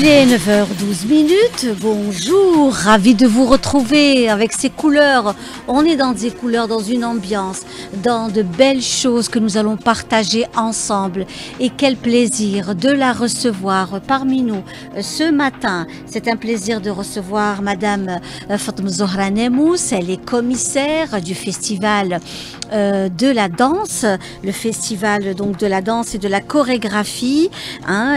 Il est 9h12. Bonjour, ravi de vous retrouver avec ces couleurs. On est dans des couleurs, dans une ambiance, dans de belles choses que nous allons partager ensemble. Et quel plaisir de la recevoir parmi nous ce matin. C'est un plaisir de recevoir Madame Fatma Zohra Nemous. Elle est commissaire du festival de la danse, le festival donc de la danse et de la chorégraphie,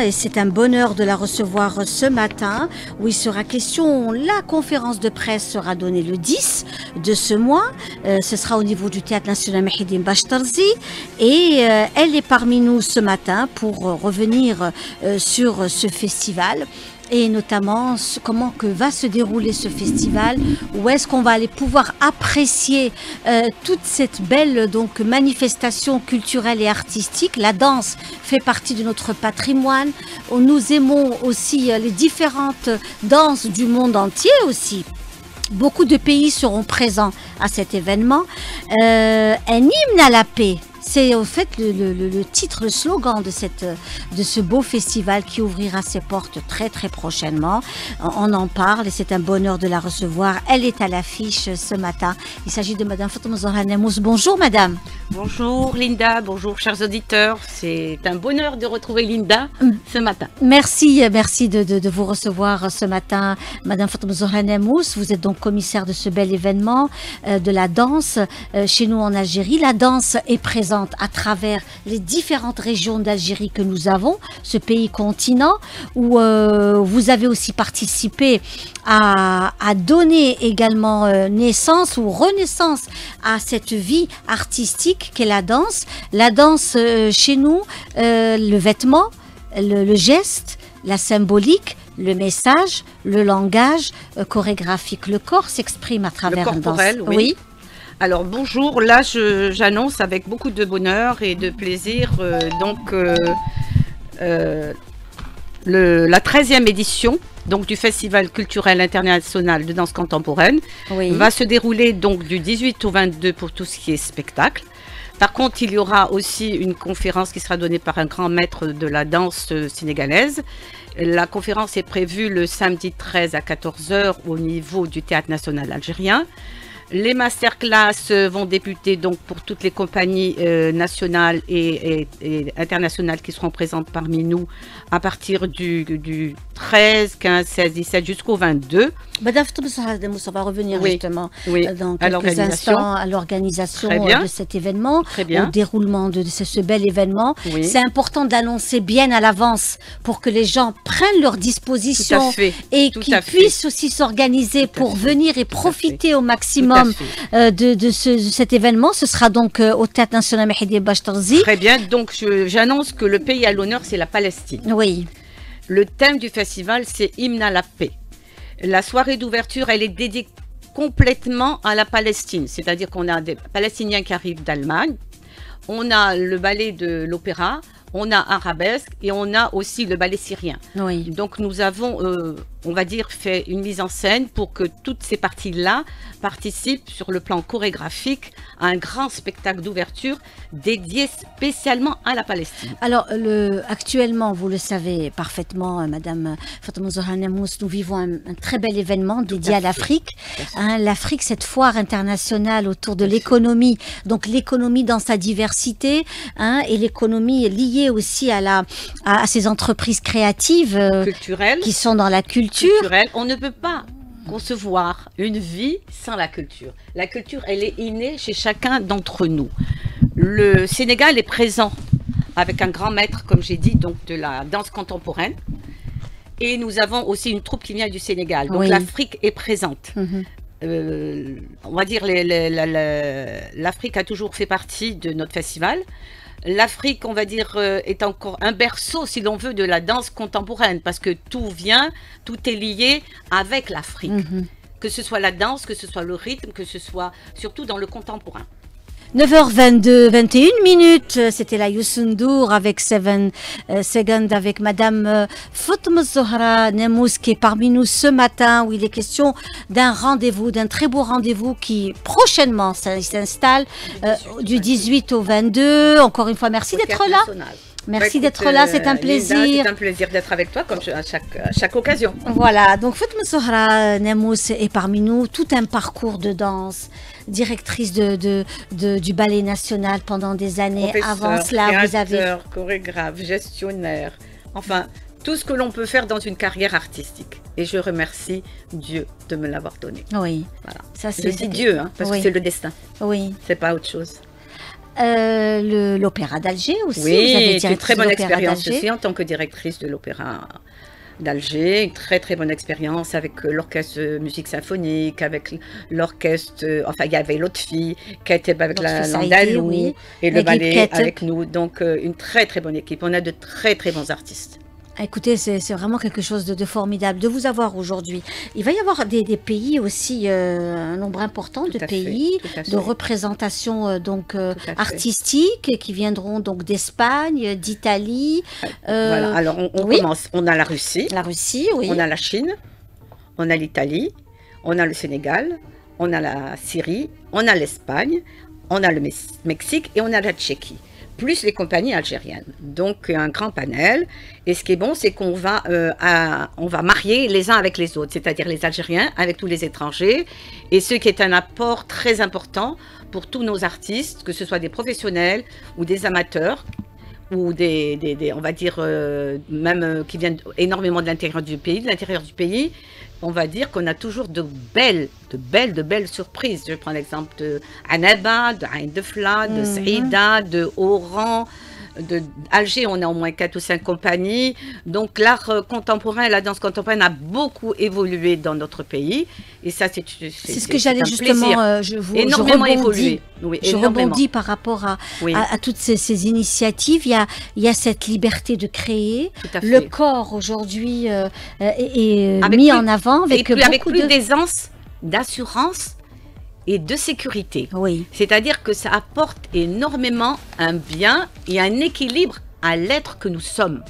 et c'est un bonheur de la recevoir ce matin où il sera question, la conférence de presse sera donnée le 10 de ce mois, ce sera au niveau du Théâtre National Mehdi Bachtarzi et elle est parmi nous ce matin pour revenir sur ce festival. Et notamment comment que va se dérouler ce festival, où est-ce qu'on va aller pouvoir apprécier toute cette belle donc manifestation culturelle et artistique. La danse fait partie de notre patrimoine. Nous aimons aussi les différentes danses du monde entier aussi. Beaucoup de pays seront présents à cet événement. Un hymne à la paix. C'est au fait le titre, le slogan de ce beau festival qui ouvrira ses portes très très prochainement. On en parle et c'est un bonheur de la recevoir. Elle est à l'affiche ce matin. Il s'agit de Madame Fatma Zohra Nemous. Bonjour Madame. Bonjour Linda, bonjour chers auditeurs. C'est un bonheur de retrouver Linda ce matin. Merci de vous recevoir ce matin Madame Fatma Zohra Nemous. Vous êtes donc commissaire de ce bel événement de la danse chez nous en Algérie. La danse est présente à travers les différentes régions d'Algérie que nous avons, ce pays continent, où vous avez aussi participé à donner également naissance ou renaissance à cette vie artistique qu'est la danse. La danse chez nous, le vêtement, le geste, la symbolique, le message, le langage chorégraphique. Le corps s'exprime à travers la danse. Corporel, oui. Alors bonjour, là j'annonce avec beaucoup de bonheur et de plaisir la 13e édition donc, du Festival culturel international de danse contemporaine va se dérouler donc du 18 au 22 pour tout ce qui est spectacle. Par contre, il y aura aussi une conférence qui sera donnée par un grand maître de la danse sénégalaise. La conférence est prévue le samedi 13 à 14 h au niveau du Théâtre national algérien. Les masterclass vont débuter donc pour toutes les compagnies nationales et internationales qui seront présentes parmi nous à partir du 13, 15, 16, 17 jusqu'au 22. Madame Fatma Zohra Nemous, on va revenir justement dans quelques instants à l'organisation de cet événement, au déroulement de ce bel événement. C'est important d'annoncer bien à l'avance pour que les gens prennent leurs dispositions et qu'ils puissent aussi s'organiser pour venir et profiter au maximum de cet événement. Ce sera donc au Théâtre National Mehdi Bachtarzi. Très bien, donc j'annonce que le pays à l'honneur, c'est la Palestine. Oui. Le thème du festival, c'est Hymne à la paix. La soirée d'ouverture, elle est dédiée complètement à la Palestine. C'est-à-dire qu'on a des Palestiniens qui arrivent d'Allemagne, on a le ballet de l'opéra, on a Arabesque et on a aussi le ballet syrien. Oui. Donc nous avons, on va dire, fait une mise en scène pour que toutes ces parties-là participent sur le plan chorégraphique à un grand spectacle d'ouverture dédié spécialement à la Palestine. Alors actuellement, vous le savez parfaitement, Madame Fatma Zohra Nemous, nous vivons un très bel événement dédié à l'Afrique. L'Afrique, cette foire internationale autour de l'économie, donc l'économie dans sa diversité, et l'économie liée aussi à ces entreprises créatives culturelles qui sont dans la culture. On ne peut pas concevoir une vie sans la culture. La culture, elle est innée chez chacun d'entre nous. Le Sénégal est présent avec un grand maître, comme j'ai dit, donc de la danse contemporaine. Et nous avons aussi une troupe qui vient du Sénégal. Donc l'Afrique est présente. On va dire l'Afrique a toujours fait partie de notre festival. L'Afrique, on va dire, est encore un berceau, si l'on veut, de la danse contemporaine, parce que tout est lié avec l'Afrique. Que ce soit la danse, que ce soit le rythme, que ce soit surtout dans le contemporain. 9h22, 21, c'était la Youssoundour avec 7 Seconds avec Madame Fatma Zohra Nemous qui est parmi nous ce matin où il est question d'un rendez-vous, d'un très beau rendez-vous qui prochainement s'installe du 18 au 22. Encore une fois, merci d'être là. Merci d'être là, c'est un plaisir. C'est un plaisir d'être avec toi, comme à chaque occasion. Voilà, donc Fatma Sohra Namous est parmi nous, tout un parcours de danse, directrice du ballet national pendant des années. Avant cela, vous avez... chorégraphe, gestionnaire, enfin, tout ce que l'on peut faire dans une carrière artistique. Et je remercie Dieu de me l'avoir donné. Oui. Voilà. Ça, je dis Dieu, hein, parce que c'est le destin. Oui. C'est pas autre chose. L'Opéra d'Alger aussi. Oui, c'est une très bonne expérience aussi en tant que directrice de l'Opéra d'Alger. Une très très bonne expérience avec l'orchestre de musique symphonique, avec l'orchestre, enfin il y avait l'autre fille qui était avec l'Andalou oui. Et le ballet avec nous. Donc une très très bonne équipe. On a de très très bons artistes. Écoutez, c'est vraiment quelque chose de formidable de vous avoir aujourd'hui. Il va y avoir des pays aussi, un nombre important de pays, de représentations donc artistiques qui viendront donc d'Espagne, d'Italie. Voilà, alors on commence. On a la Russie. La Russie, oui. On a la Chine, on a l'Italie, on a le Sénégal, on a la Syrie, on a l'Espagne, on a le Mexique et on a la Tchéquie. Plus les compagnies algériennes. Donc un grand panel. Et ce qui est bon, c'est qu'on va, on va marier les uns avec les autres, c'est-à-dire les Algériens avec tous les étrangers. Et ce qui est un apport très important pour tous nos artistes, que ce soit des professionnels ou des amateurs, ou on va dire, même qui viennent énormément de l'intérieur du pays. De l'intérieur du pays, on va dire qu'on a toujours de belles surprises. Je prends l'exemple de Annaba, de Ain Defla, de Saïda, de Oran, de Alger, on a au moins 4 ou 5 compagnies. Donc l'art contemporain, la danse contemporaine a beaucoup évolué dans notre pays. Et ça, c'est ce que j'allais justement, énormément évolué. Oui, je rebondis par rapport à toutes ces initiatives. Il y a cette liberté de créer. Le corps aujourd'hui est mis en avant avec plus d'aisance, d'assurance et de sécurité. Oui. C'est-à-dire que ça apporte énormément un bien et un équilibre à l'être que nous sommes.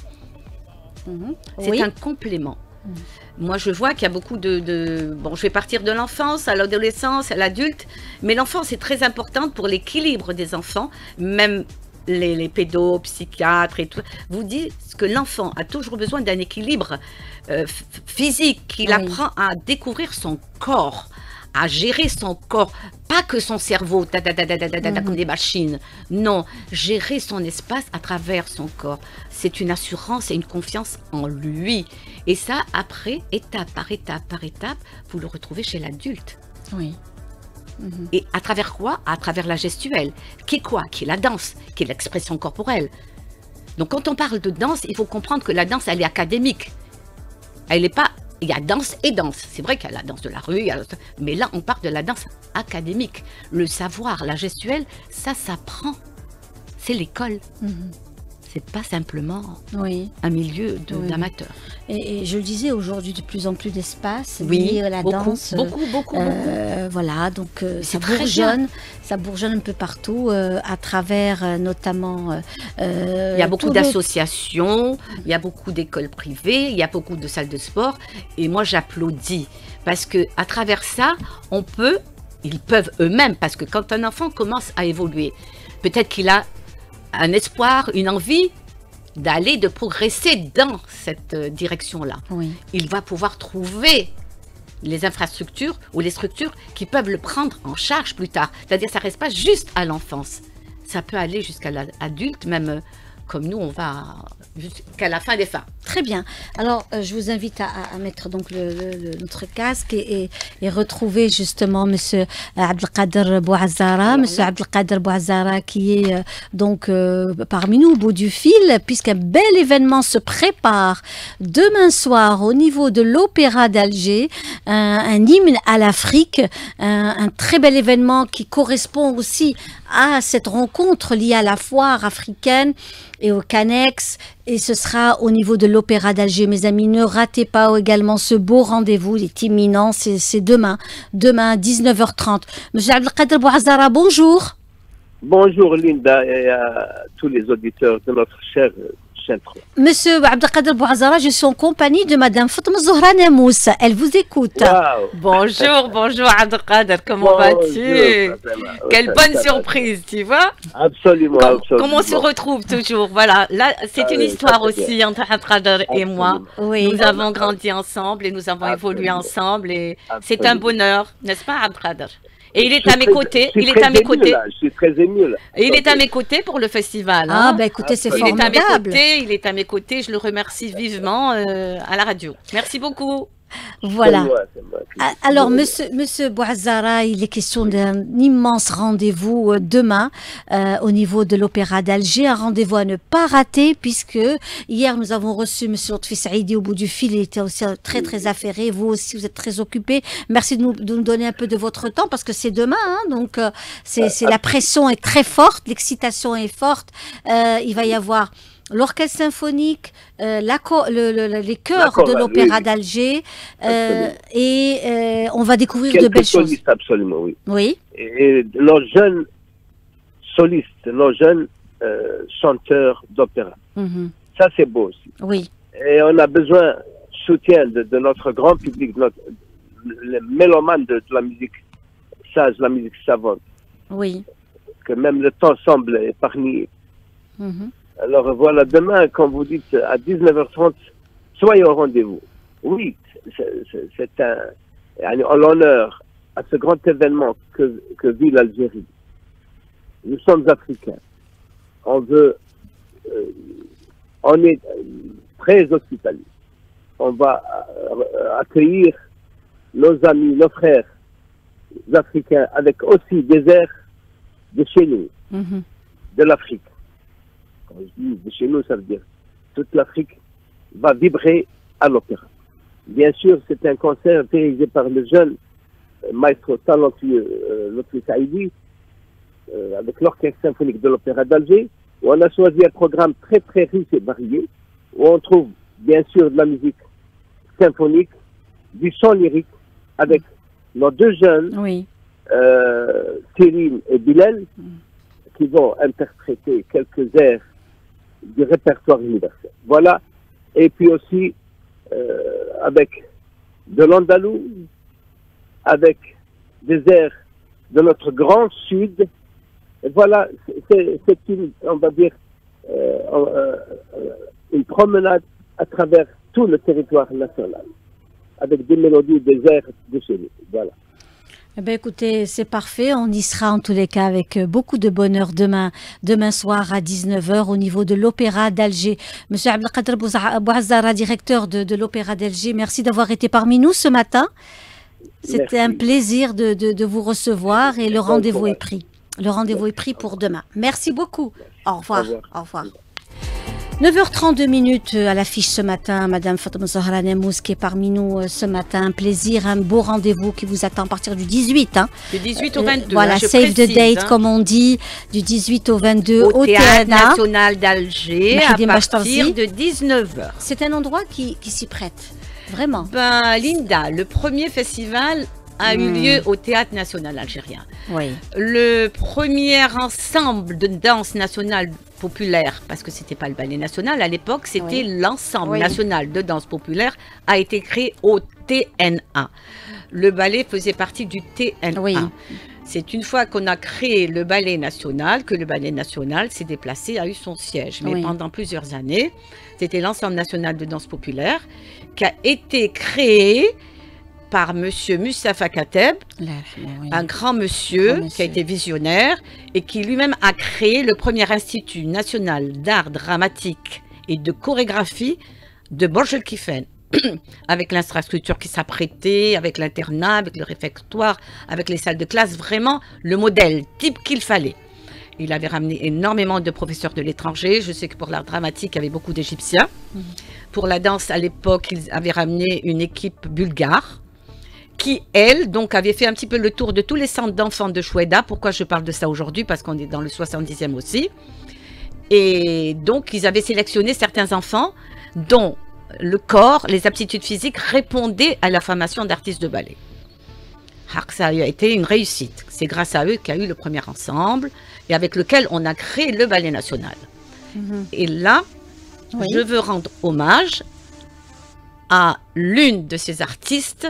C'est un complément. Moi, je vois qu'il y a beaucoup Bon, je vais partir de l'enfance à l'adolescence, à l'adulte, mais l'enfance est très importante pour l'équilibre des enfants, même les pédopsychiatres et tout. Vous dites que l'enfant a toujours besoin d'un équilibre physique, qu'il apprend à découvrir son corps, à gérer son corps, pas que son cerveau, comme des machines. Non, gérer son espace à travers son corps. C'est une assurance et une confiance en lui. Et ça, après, étape par étape par étape, vous le retrouvez chez l'adulte. Oui. Et à travers quoi? À travers la gestuelle. Qui est quoi? Qui est la danse, qui est l'expression corporelle. Donc quand on parle de danse, il faut comprendre que la danse, elle est académique. Elle n'est pas... Il y a danse et danse. C'est vrai qu'il y a la danse de la rue, mais là, on parle de la danse académique. Le savoir, la gestuelle, ça s'apprend. C'est l'école. C'est pas simplement un milieu d'amateurs. Et je le disais, aujourd'hui, de plus en plus d'espace lié à la danse. Beaucoup. Voilà, donc ça bourgeonne un peu partout, à travers notamment... il y a beaucoup d'associations, il y a beaucoup d'écoles privées, il y a beaucoup de salles de sport. Et moi, j'applaudis. Parce qu'à travers ça, ils peuvent eux-mêmes, parce que quand un enfant commence à évoluer, peut-être qu'il a un espoir, une envie de progresser dans cette direction-là. Il va pouvoir trouver les infrastructures ou les structures qui peuvent le prendre en charge plus tard. C'est-à-dire que ça ne reste pas juste à l'enfance. Ça peut aller jusqu'à l'adulte, même comme nous, on va jusqu'à la fin des fins. Très bien. Alors, je vous invite à mettre donc notre casque et retrouver justement Monsieur Abdelkader Bouazzara. Monsieur Abdelkader Bouazzara qui est donc parmi nous au bout du fil, puisqu'un bel événement se prépare demain soir au niveau de l'Opéra d'Alger, un hymne à l'Afrique, un très bel événement qui correspond aussi à cette rencontre liée à la foire africaine et au Canex, et ce sera au niveau de l'Opéra d'Alger. Mes amis, ne ratez pas également ce beau rendez-vous, il est imminent, c'est demain 19h30. Monsieur Abdelkader Bouazzara, bonjour. Bonjour Linda et à tous les auditeurs de notre Monsieur Abdelkader Bouazara, je suis en compagnie de Madame Fatma Zohra Namous. Elle vous écoute. Wow. Bonjour Abdelkader, comment vas-tu? Quelle bonne surprise, tu vois? Absolument, Comment on se retrouve toujours? Voilà, là, c'est une histoire aussi entre Abdelkader et moi. Oui. Nous avons grandi ensemble et nous avons évolué ensemble et c'est un bonheur, n'est-ce pas, Abdelkader? Et il est à mes côtés. Je suis très ému là. Et il est à mes côtés pour le festival. Ah, ben écoutez, c'est formidable. Il est à mes côtés. Je le remercie vivement à la radio. Merci beaucoup. Voilà. Alors, monsieur Bouazara, il est question d'un immense rendez-vous demain au niveau de l'Opéra d'Alger. Un rendez-vous à ne pas rater puisque hier, nous avons reçu monsieur Lotfi Saïdi au bout du fil. Il était aussi très, très affairé. Vous aussi, vous êtes très occupé. Merci de nous donner un peu de votre temps parce que c'est demain. Hein, donc, la pression est très forte. L'excitation est forte. Il va y avoir l'orchestre symphonique, les chœurs de l'Opéra d'Alger, et on va découvrir de belles choses. Absolument, oui. Oui. Et nos jeunes solistes, nos jeunes chanteurs d'opéra. Ça, c'est beau aussi. Oui. Et on a besoin du soutien de notre grand public, les mélomanes de la musique sage, la musique savante. Oui. Que même le temps semble épargné. Alors voilà, demain, quand vous dites à 19h30, soyez au rendez-vous. Oui, c'est en l'honneur à ce grand événement que vit l'Algérie. Nous sommes africains. On est très hospitaliers. On va accueillir nos amis, nos frères africains avec aussi des airs de chez nous, de l'Afrique. Quand je dis de chez nous, ça veut dire toute l'Afrique va vibrer à l'opéra. Bien sûr, c'est un concert dirigé par le jeune maestro talentueux Lotfi Saïdi, avec l'orchestre symphonique de l'Opéra d'Alger, où on a choisi un programme très très riche et varié, où on trouve bien sûr de la musique symphonique, du chant lyrique, avec nos deux jeunes, Cyril et Bilal, qui vont interpréter quelques airs du répertoire universel. Voilà. Et puis aussi avec de l'andalou, avec des airs de notre grand sud. Et voilà, c'est une, on va dire, une promenade à travers tout le territoire national, avec des mélodies, des airs de chez nous. Voilà. Eh bien, écoutez, c'est parfait. On y sera en tous les cas avec beaucoup de bonheur demain soir à 19h au niveau de l'Opéra d'Alger. Monsieur Abdelkader Bouazara, directeur de l'Opéra d'Alger, merci d'avoir été parmi nous ce matin. C'était un plaisir de vous recevoir et le rendez-vous est pris. Le rendez-vous est pris pour demain. Merci beaucoup. Au revoir. Au revoir. 9h32 à l'affiche ce matin, Madame Fatma Zohra Namous qui est parmi nous ce matin. Un plaisir, un beau rendez-vous qui vous attend à partir du 18. Hein. Du 18 au 22. Voilà, save the date, comme on dit, du 18 au 22 au Théâtre National d'Alger à partir de 19h. C'est un endroit qui s'y prête, vraiment. Ben, Linda, le premier festival a eu lieu au Théâtre National algérien. Oui. Le premier ensemble de danse nationale populaire, parce que c'était pas le ballet national à l'époque, c'était l'ensemble national de danse populaire, a été créé au TNA. Le ballet faisait partie du TNA. Oui. C'est une fois qu'on a créé le ballet national que le ballet national s'est déplacé, a eu son siège. Mais pendant plusieurs années, c'était l'ensemble national de danse populaire qui a été créé par monsieur Moustapha Kateb, un grand monsieur qui a été visionnaire et qui lui-même a créé le premier institut national d'art dramatique et de chorégraphie de Borj El Kifen, avec l'infrastructure qui s'apprêtait, avec l'internat, avec le réfectoire, avec les salles de classe, vraiment le modèle type qu'il fallait. Il avait ramené énormément de professeurs de l'étranger. Je sais que pour l'art dramatique, il y avait beaucoup d'Égyptiens. Pour la danse, à l'époque, ils avaient ramené une équipe bulgare qui, elle, donc, avait fait un petit peu le tour de tous les centres d'enfants de Choueda. Pourquoi je parle de ça aujourd'hui? Parce qu'on est dans le 70e aussi. Et donc, ils avaient sélectionné certains enfants dont le corps, les aptitudes physiques répondaient à la formation d'artistes de ballet. Ça a été une réussite. C'est grâce à eux qu'il y a eu le premier ensemble et avec lequel on a créé le ballet national. Et là, Oui. je veux rendre hommage à l'une de ces artistes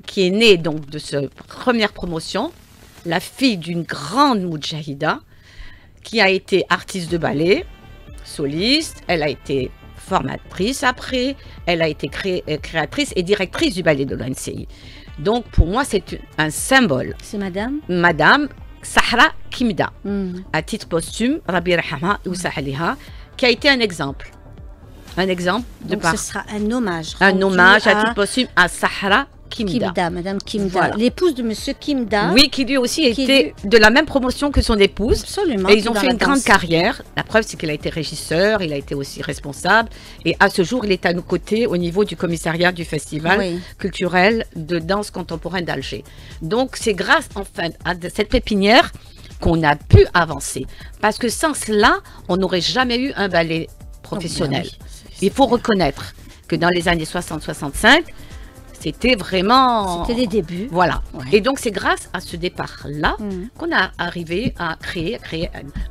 qui est née donc de cette première promotion, la fille d'une grande moudjahida qui a été artiste de ballet, soliste, elle a été formatrice après, elle a été créatrice et directrice du ballet de l'ONCI. Donc pour moi c'est un symbole. C'est madame Madame Sahra Kimda, Hmm. à titre posthume, Rabbi Rahama ou Sahaliha, qui a été un exemple. Un exemple de Donc par ce sera un hommage. un rendu hommage à titre posthume à Sahra Kimda. Kimda, Madame Kimda, Voilà. l'épouse de Monsieur Kimda. Oui, qui lui aussi Qui était de la même promotion que son épouse. Absolument. Et ils ont dans fait la une grande danse. carrière. La preuve, c'est qu'il a été régisseur, il a été aussi responsable. Et à ce jour, il est à nos côtés au niveau du commissariat du festival Oui. culturel de danse contemporaine d'Alger. Donc, c'est grâce, enfin, à cette pépinière qu'on a pu avancer. Parce que sans cela, on n'aurait jamais eu un ballet professionnel. Oh, bah oui, Il faut reconnaître que dans les années 60-65, c'était vraiment... C'était les débuts. Voilà. Ouais. Et donc, c'est grâce à ce départ-là Mhm. qu'on a arrivé à créer.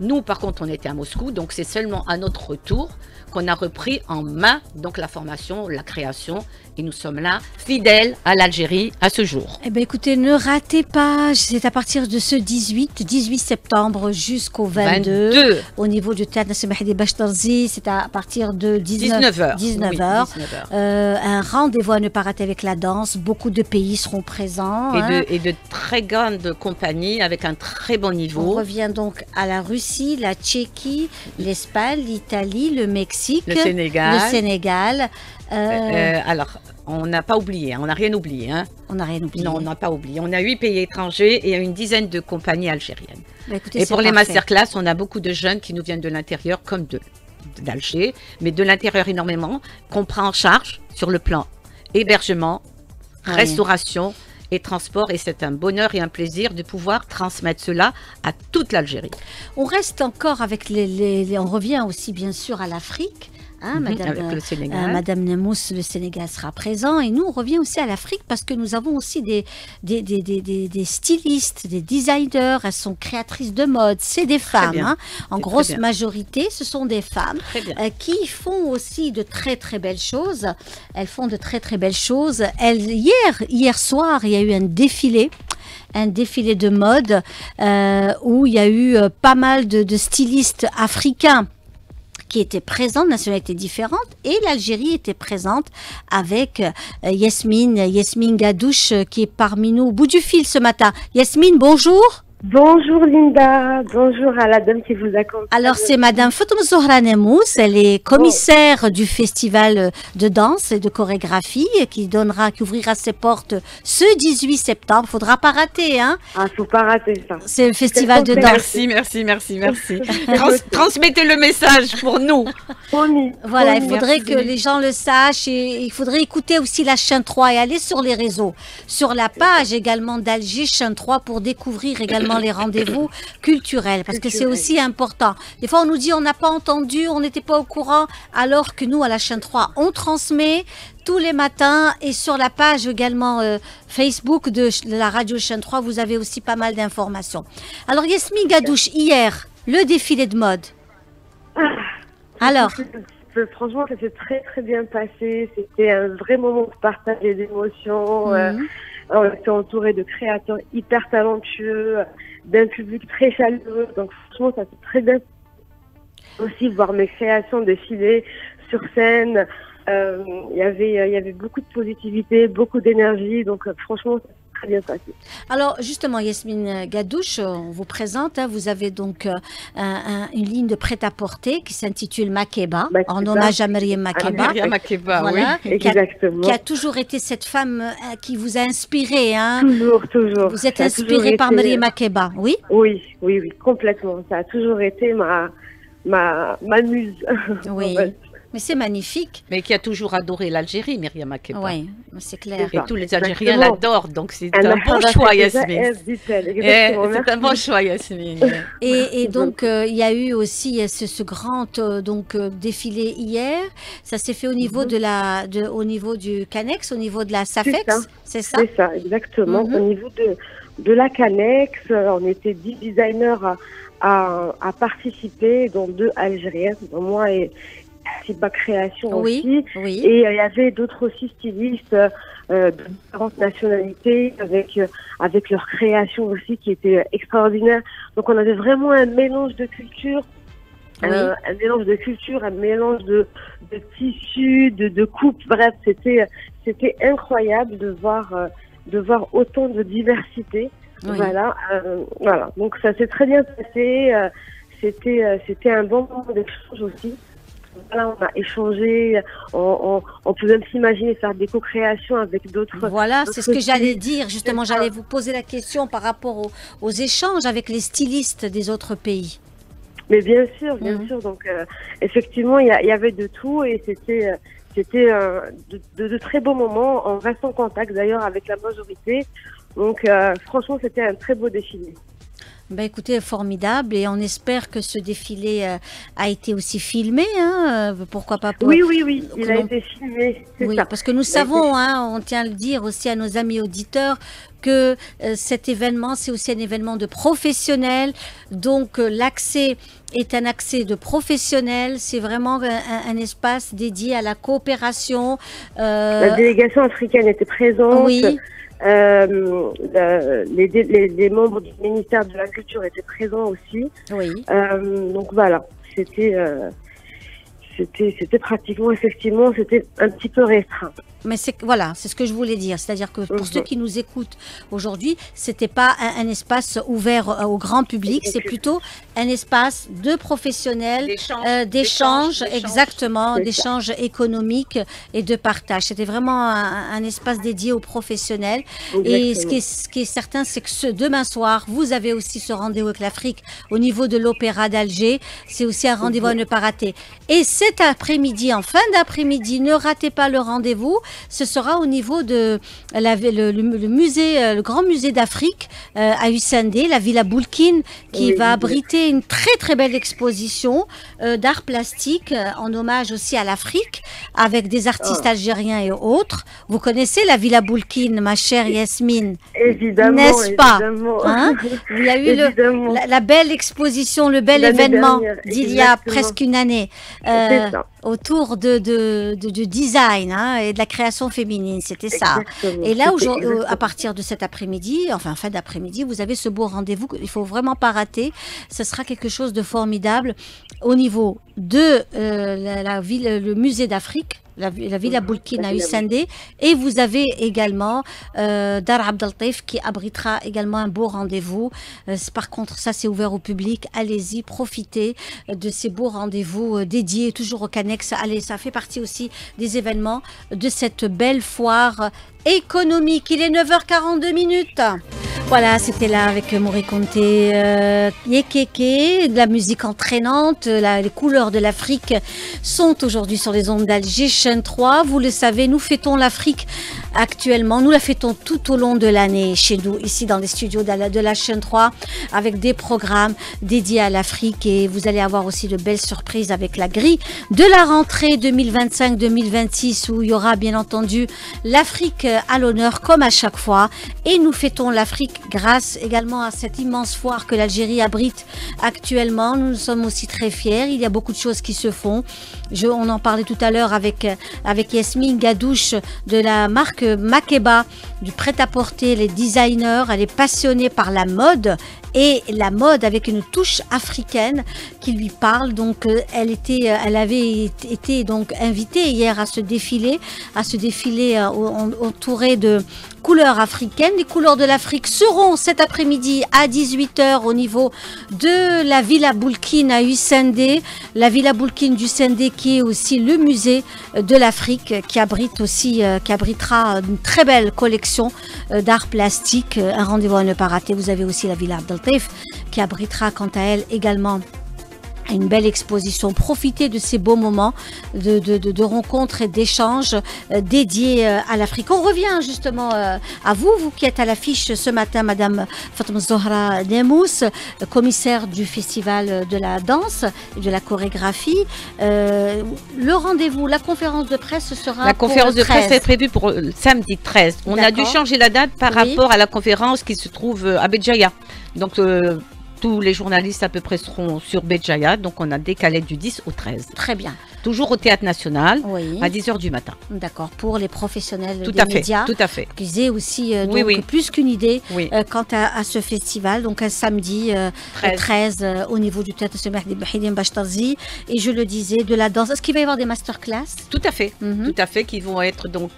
Nous, par contre, on était à Moscou, donc c'est seulement à notre retour qu'on a repris en main donc la formation, la création, et nous sommes là, fidèles à l'Algérie à ce jour. Eh bien, écoutez, ne ratez pas, c'est à partir de ce 18 septembre jusqu'au 22, au niveau du théâtre Nassim Mahdi Bachtarzi, c'est à partir de 19h. 19h. Un rendez-vous à ne pas rater avec la danse, beaucoup de pays seront présents. hein. Et de très grandes compagnies avec un très bon On niveau. revient donc à la Russie, la Tchéquie, l'Espagne, l'Italie, le Mexique, Le Sénégal. le Sénégal. Alors, on n'a pas oublié, hein, on n'a rien oublié. Hein. On n'a rien oublié. Non, on n'a pas oublié. On a 8 pays étrangers et une dizaine de compagnies algériennes. Bah, écoutez, Et c'est pour les parfait. masterclass, on a beaucoup de jeunes qui nous viennent de l'intérieur comme d'Alger, mais de l'intérieur énormément, qu'on prend en charge sur le plan hébergement, Ouais. restauration et transport. Et c'est un bonheur et un plaisir de pouvoir transmettre cela à toute l'Algérie. On reste encore avec on revient aussi bien sûr à l'Afrique. Hein, Madame, Avec le Sénégal. Madame Nemous, le Sénégal sera présent. Et nous, on revient aussi à l'Afrique parce que nous avons aussi des stylistes, des designers. Elles sont créatrices de mode. C'est des femmes. bien. Hein. En C'est grosse très bien. majorité, ce sont des femmes Très bien. qui font aussi de très très belles choses. Elles font de très très belles choses. Hier soir, il y a eu un défilé de mode où il y a eu pas mal de stylistes africains qui étaient présents, de nationalités différentes, et l'Algérie était présente avec Yasmine Gadouche qui est parmi nous au bout du fil ce matin. Yasmine, bonjour. Bonjour Linda, bonjour à la dame qui vous accompagne. Alors c'est Madame Fatoum Zohra Nemous, elle est commissaire du festival de danse et de chorégraphie qui ouvrira ses portes ce 18 septembre. Faudra pas rater, hein. Ah, faut pas rater ça. C'est le festival de danse. Merci. Transmettez le message pour nous. Promis. Voilà, il promis. faudrait merci. que les gens le sachent et il faudrait écouter aussi la chaîne 3 et aller sur les réseaux, sur la page également d'Alger chaîne 3 pour découvrir également les rendez-vous culturels parce que c'est Culturels. aussi important. Des fois on nous dit on n'a pas entendu, on n'était pas au courant alors que nous à la chaîne 3 on transmet tous les matins et sur la page également Facebook de la radio chaîne 3 vous avez aussi pas mal d'informations. Alors Yasmine Gadouche, hier, le défilé de mode. Alors Franchement, ça s'est très très bien passé. C'était un vrai moment de partage et d'émotions. Mhm. On était entouré de créateurs hyper talentueux, d'un public très chaleureux. Donc franchement, ça s'est très bien aussi voir mes créations défiler sur scène. Il y avait beaucoup de positivité, beaucoup d'énergie. Donc franchement, ça s'est très bien passé. Alors justement, Yasmine Gadouche, on vous présente. Hein, vous avez donc une ligne de prêt-à-porter qui s'intitule Makeba, Makeba. en hommage à Myriam Makeba. Myriam Makeba, Voilà, oui. Exactement. qui a toujours été cette femme qui vous a inspiré. Hein. Toujours. Vous êtes Ça a toujours inspirée par été- Myriam Makeba, oui? Oui, complètement. Ça a toujours été ma muse. Oui. Ouais. Mais c'est magnifique. Mais qui a toujours adoré l'Algérie, Myriam Makeba. Oui, c'est clair. Et tous les Algériens Exactement. l'adorent, donc c'est Elle un a bon fait choix, des Yasmine. AF, dit-elle. Eh, Exactement. c'est un Merci. bon choix, Yasmine. Et donc, il y a eu aussi ce grand défilé hier. Ça s'est fait au niveau au niveau du Canex, au niveau de la SAFEX, ça. c'est ça? C'est ça, exactement. Mhm. Au niveau de la Canex, on était 10 designers à participer, dont 2 Algériennes, dont moi et Atiba Création Oui, aussi. oui. Et il y avait d'autres aussi stylistes de différentes nationalités avec leur création aussi qui était extraordinaire. Donc on avait vraiment un mélange de culture, Oui. un mélange de culture, un mélange de tissus, de coupes. Bref, c'était incroyable de voir autant de diversité. Oui. Voilà. Donc ça s'est très bien passé. C'était un bon moment d'échange aussi. Voilà, on a échangé, on peut même s'imaginer faire des co-créations avec d'autres. Voilà, c'est ce que j'allais stylistes. dire. Justement, j'allais vous poser la question par rapport aux échanges avec les stylistes des autres pays. Mais bien sûr. Mhm. Donc, effectivement, il y avait de tout et c'était de très beaux moments. On reste en contact d'ailleurs avec la majorité. Donc, franchement, c'était un très beau défilé. Ben écoutez, formidable, et on espère que ce défilé a été aussi filmé, hein, pourquoi pas pour... Oui, il a l'on- été filmé. C'est Oui, ça. parce que nous savons, hein, on tient à le dire aussi à nos amis auditeurs, que cet événement, c'est aussi un événement de professionnels, donc l'accès est un accès de professionnels, c'est vraiment un espace dédié à la coopération. La délégation africaine était présente. Oui. Les membres du ministère de la Culture étaient présents aussi. Oui. Donc voilà, c'était pratiquement, effectivement, c'était un petit peu restreint. Mais voilà, c'est ce que je voulais dire. C'est-à-dire que pour ceux qui nous écoutent aujourd'hui, c'était pas un espace ouvert au grand public, c'est plutôt un espace de professionnels, d'échanges, exactement, d'échanges économiques et de partage. C'était vraiment un espace dédié aux professionnels. Exactement. Et ce qui est certain, c'est que demain soir, vous avez aussi ce rendez-vous avec l'Afrique au niveau de l'Opéra d'Alger. C'est aussi un rendez-vous à ne pas rater. Et cet après-midi, en fin d'après-midi, ne ratez pas le rendez-vous. Ce sera au niveau de le musée, le grand musée d'Afrique à Hussein-D, la Villa Boulkine, qui va abriter une très très belle exposition d'art plastique en hommage aussi à l'Afrique, avec des artistes algériens et autres. Vous connaissez la Villa Boulkine, ma chère Yasmine? Évidemment, n'est-ce pas? évidemment. Hein? Il y a eu la belle exposition, le bel événement d'il y a presque une année autour du design, hein, et de la création féminine, c'était ça. Exactement. Et là, à partir de cet après-midi, enfin fin d'après-midi, vous avez ce beau rendez-vous qu'il faut vraiment pas rater. Ce sera quelque chose de formidable au niveau de la ville, le musée d'Afrique, la Villa Boulkine à Hussein-D, et vous avez également Dar Abd al-Taif qui abritera également un beau rendez-vous. Par contre, ça c'est ouvert au public. Allez-y, profitez de ces beaux rendez-vous dédiés toujours au Canex. Allez, ça fait partie aussi des événements de cette belle foire économique. Il est 9h42 minutes. Voilà, c'était là avec Mori Conte, Yekeke, de la musique entraînante. Les couleurs de l'Afrique sont aujourd'hui sur les ondes d'Alger Chaîne 3. Vous le savez, nous fêtons l'Afrique actuellement. Nous la fêtons tout au long de l'année chez nous, ici dans les studios de la Chaîne 3, avec des programmes dédiés à l'Afrique. Et vous allez avoir aussi de belles surprises avec la grille de la rentrée 2025-2026, où il y aura bien entendu l'Afrique à l'honneur comme à chaque fois. Et nous fêtons l'Afrique grâce également à cette immense foire que l'Algérie abrite actuellement. Nous sommes aussi très fiers. Il y a beaucoup de choses qui se font. On en parlait tout à l'heure avec Yasmine Gadouche de la marque Makeba, du prêt-à-porter, les designers. Elle est passionnée par la mode, et la mode avec une touche africaine qui lui parle. Donc elle avait été donc invitée hier à ce défilé entouré de couleurs africaines. Les couleurs de l'Afrique seront cet après-midi à 18h au niveau de la Villa Boulkine à Hussein-D. La Villa Boulkine d'Hussein-D qui est aussi le musée de l'Afrique, qui abritera une très belle collection d'art plastique. Un rendez-vous à ne pas rater. Vous avez aussi la Villa Abd al-Taif qui abritera quant à elle également une belle exposition. Profitez de ces beaux moments de rencontres et d'échanges dédiés à l'Afrique. On revient justement à vous qui êtes à l'affiche ce matin, Madame Fatma Zohra Nemous, commissaire du Festival de la danse et de la chorégraphie. Le rendez-vous, la conférence de presse sera La conférence pour le de presse 13. est prévue pour le samedi 13. On a dû changer la date par rapport à la conférence qui se trouve à Béjaïa. Donc, tous les journalistes à peu près seront sur Béjaïa, donc on a décalé du 10 au 13. Très bien. toujours au Théâtre National, Oui. à 10h du matin. D'accord. Pour les professionnels Tout des à fait, médias. tout à fait. Qu'ils aient aussi Oui, donc, oui. plus qu'une idée Oui. quant à ce festival. Donc un samedi 13 au niveau du Théâtre National de Bahidine Bachtarzi. Et je le disais, de la danse. Est-ce qu'il va y avoir des masterclass? Tout à fait, Mhm. tout à fait, qui vont être donc,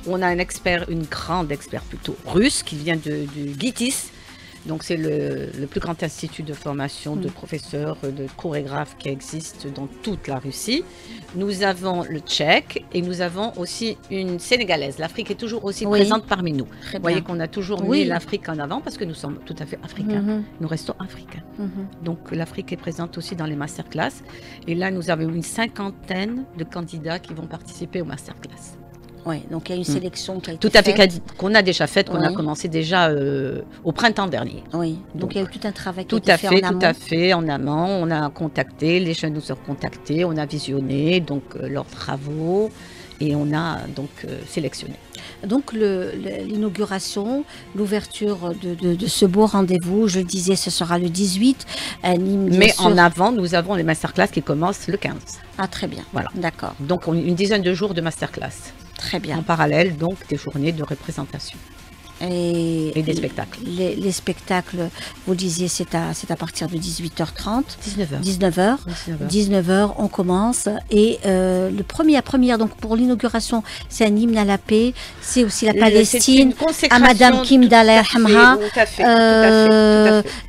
on a un expert, une grande expert plutôt russe, qui vient du GITIS, donc c'est le plus grand institut de formation de professeurs, de chorégraphes qui existe dans toute la Russie. Nous avons le tchèque et nous avons aussi une sénégalaise. L'Afrique est toujours aussi Oui. présente parmi nous. Très Vous voyez bien. qu'on a toujours Oui. mis l'Afrique en avant parce que nous sommes tout à fait africains. Mhm. Nous restons africains. Mhm. Donc l'Afrique est présente aussi dans les masterclass. Et là, nous avons une 50aine de candidats qui vont participer aux masterclass. Oui, donc il y a une sélection qui a été Tout à fait, faite. qu'on a déjà faite, qu'on a Oui. commencé déjà au printemps dernier. Oui, donc il y a eu tout un travail qui a été fait en amont. Tout à fait, en amont. On a contacté, les jeunes nous ont contactés, on a visionné donc leurs travaux et on a donc sélectionné. Donc l'inauguration, l'ouverture de ce beau rendez-vous, je le disais, ce sera le 18 à Nîmes. bien Mais sûr. en avant, nous avons les masterclass qui commencent le 15. Ah, très bien. Voilà. D'accord, Donc une dizaine de jours de masterclass. très bien. En parallèle, donc des journées de représentation et des spectacles. Les spectacles, vous le disiez, c'est à partir de 18h30, 19h. 19h. 19h, on commence. Et le premier à première, donc pour l'inauguration, c'est un hymne à la paix. C'est aussi la Palestine. À Madame Kim Daler Hamha.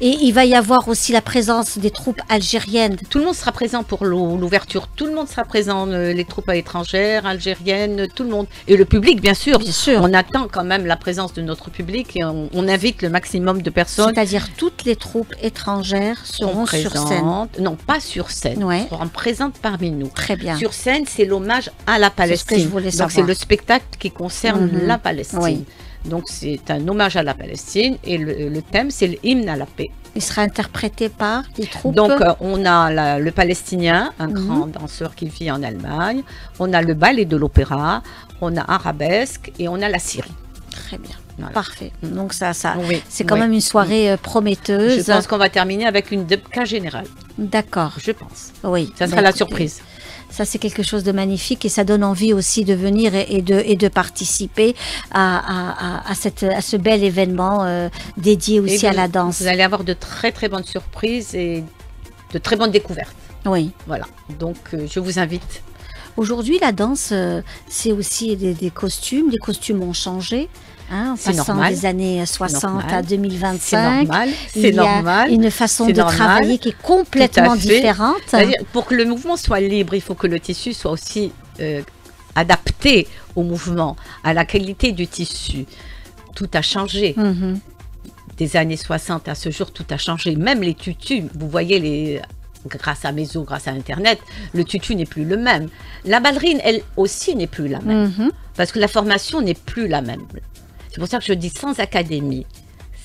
Et il va y avoir aussi la présence des troupes algériennes. Tout le monde sera présent pour l'ouverture. Tout le monde sera présent. Les troupes étrangères, algériennes, tout le monde. Et le public, bien sûr. Bien sûr. On attend quand même la présence de notre public et on invite le maximum de personnes. C'est-à-dire toutes les troupes étrangères seront sur scène. Non, pas sur scène. Ouais. Seront présentes parmi nous. Très bien. Sur scène, c'est l'hommage à la C'est ce que Palestine. je voulais Donc savoir. c'est le spectacle qui concerne Mhm. la Palestine. Oui. Donc c'est un hommage à la Palestine et le thème c'est l'hymne à la paix. Il sera interprété par les troupes. Donc on a le Palestinien, un Mhm. grand danseur qui vit en Allemagne. On a le ballet de l'opéra. On a Arabesque et on a la Syrie. Très bien. Voilà. Parfait. Donc ça Oui, c'est quand oui. même une soirée prometteuse. Je pense qu'on va terminer avec une debka générale. D'accord. Je pense. Oui. Ça sera Bah, la écoutez, surprise. Ça, c'est quelque chose de magnifique et ça donne envie aussi de venir et de participer à ce bel événement dédié aussi Et à la danse. Vous allez avoir de très très bonnes surprises et de très bonnes découvertes. Oui. Voilà. Donc je vous invite. Aujourd'hui, la danse, c'est aussi des costumes. Les costumes ont changé. Hein, en C'est passant normal. des années 60 normal. à C'est 2025. normal. Il C'est y a normal. une façon C'est de normal. travailler qui est complètement Tout à fait. différente. C'est-à-dire, pour que le mouvement soit libre, il faut que le tissu soit aussi adapté au mouvement, à la qualité du tissu. Tout a changé. Mhm. Des années 60 à ce jour, tout a changé. Même les tutus, vous voyez, grâce à Meso, grâce à Internet, le tutu n'est plus le même. La ballerine, elle aussi, n'est plus la même. Mhm. Parce que la formation n'est plus la même. C'est pour ça que je dis sans académie,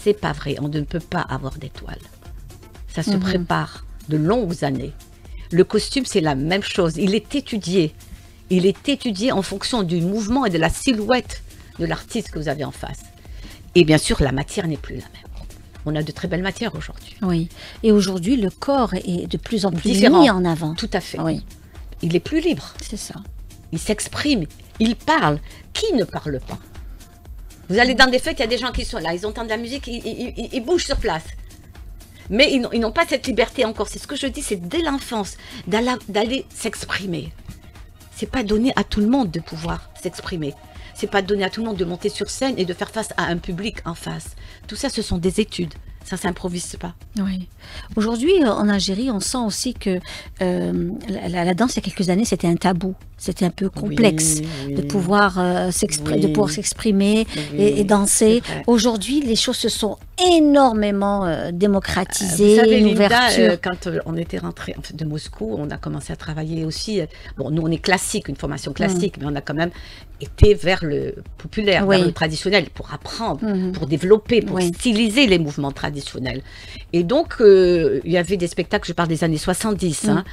c'est pas vrai. On ne peut pas avoir d'étoiles. Ça se prépare de longues années. Le costume, c'est la même chose. Il est étudié. Il est étudié en fonction du mouvement et de la silhouette de l'artiste que vous avez en face. Et bien sûr, la matière n'est plus la même. On a de très belles matières aujourd'hui. Oui. Et aujourd'hui, le corps est de plus en plus Différent. mis en avant. Tout à fait. Oui, Il est plus libre. c'est ça. Il s'exprime. Il parle. Qui ne parle pas? Vous allez dans des fêtes, il y a des gens qui sont là, ils entendent la musique, ils bougent sur place. Mais ils n'ont pas cette liberté encore. C'est ce que je dis, c'est dès l'enfance, d'aller s'exprimer. C'est pas donné à tout le monde de pouvoir s'exprimer. C'est pas donné à tout le monde de monter sur scène et de faire face à un public en face. Tout ça, ce sont des études. Ça s'improvise pas. Oui. Aujourd'hui, en Algérie, on sent aussi que la danse, il y a quelques années, c'était un tabou. C'était un peu complexe de pouvoir s'exprimer et danser. c'est vrai. Aujourd'hui, les choses se sont énormément démocratisées. Vous savez, une Linda, ouverture. quand on était rentré de Moscou, on a commencé à travailler aussi. Bon, nous, on est classique, une formation classique, mais on a quand même été vers le populaire, Oui. vers le traditionnel, pour apprendre, pour développer, pour Oui. styliser les mouvements traditionnels. Et donc, il y avait des spectacles, je parle des années 70, hein,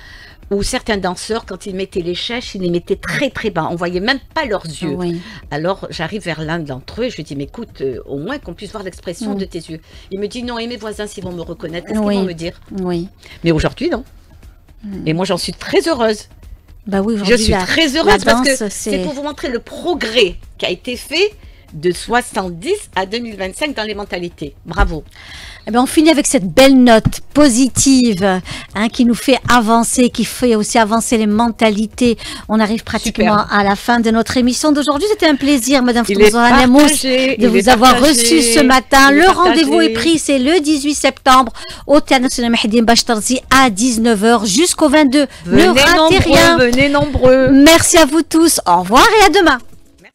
où certains danseurs, quand ils mettaient les chèches, ils les mettaient très très bas. On voyait même pas leurs yeux. Oui. Alors, j'arrive vers l'un d'entre eux et je lui dis, mais écoute, au moins qu'on puisse voir l'expression de tes yeux. Il me dit, non, et mes voisins, s'ils vont me reconnaître, qu'est-ce Oui. qu'ils vont me dire? Oui. Mais aujourd'hui, non. Et moi, j'en suis très heureuse. Bah oui, Je aujourd'hui, suis très heureuse parce que danse, c'est pour vous montrer le progrès qui a été fait de 70 à 2025 dans les mentalités. Bravo. Eh bien, on finit avec cette belle note positive qui nous fait avancer, qui fait aussi avancer les mentalités. On arrive pratiquement à la fin de notre émission d'aujourd'hui. C'était un plaisir, Madame Fouzoura-Namous, de vous avoir reçu ce matin. Le rendez-vous est pris, c'est le 18 septembre au Théâtre national Mehdi Bachtarzi à 19h jusqu'au 22. Ne ratez rien. Venez nombreux. Merci à vous tous. Au revoir et à demain.